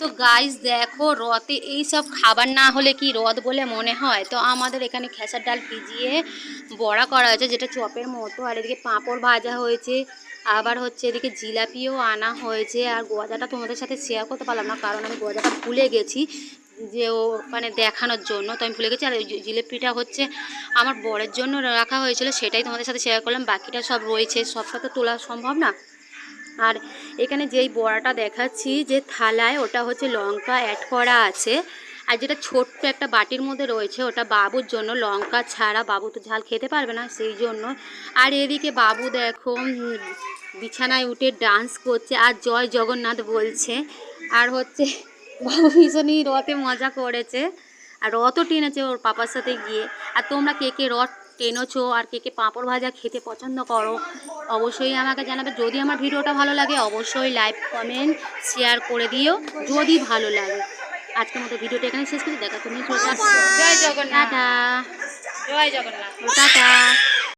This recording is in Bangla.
তো গাইস দেখো, রথে এই সব খাবার না হলে কি রথ বলে মনে হয়? তো আমাদের এখানে খেসার ডাল ভিজিয়ে বড়া করা হয়েছে, যেটা চপের মতো। আর এদিকে পাঁপড় ভাজা হয়েছে, আবার হচ্ছে এদিকে জিলাপিও আনা হয়েছে। আর গজাটা তোমাদের সাথে শেয়ার করতে পারলাম না, কারণ আমি গজাটা ভুলে গেছি যে ও মানে দেখানোর জন্য, তো আমি ভুলে গেছি। আর জিলিপিটা হচ্ছে আমার বরের জন্য রাখা হয়েছিল, সেটাই তোমাদের সাথে শেয়ার করলাম। বাকিটা সব রয়েছে, সব সাথে তোলা সম্ভব না। আর এখানে যেই বড়াটা দেখাচ্ছি যে থালায়, ওটা হচ্ছে লঙ্কা অ্যাড করা আছে। আর যেটা ছোট্ট একটা বাটির মধ্যে রয়েছে, ওটা বাবুর জন্য। লঙ্কা ছাড়া বাবু তো ঝাল খেতে পারবে না, সেই জন্য। আর এদিকে বাবু দেখো বিছানায় উঠে ডান্স করছে আর জয় জগন্নাথ বলছে। আর হচ্ছে বাবু ভীষণই রথে মজা করেছে, আর রথও টেনেছে ওর পাপার সাথে গিয়ে। আর তোমরা কে কে রথ টেনেছো আর কে কে পাঁপড় ভাজা খেতে পছন্দ করো অবশ্যই আমাকে জানাবে। যদি আমার ভিডিওটা ভালো লাগে অবশ্যই লাইক কমেন্ট শেয়ার করে দিও যদি ভালো লাগে। আজকের মতো ভিডিওটা এখানে শেষ করে দেখা তুমি। জয় জগন্নাথ। টাটা। জয় জগন্নাথ। টাটা।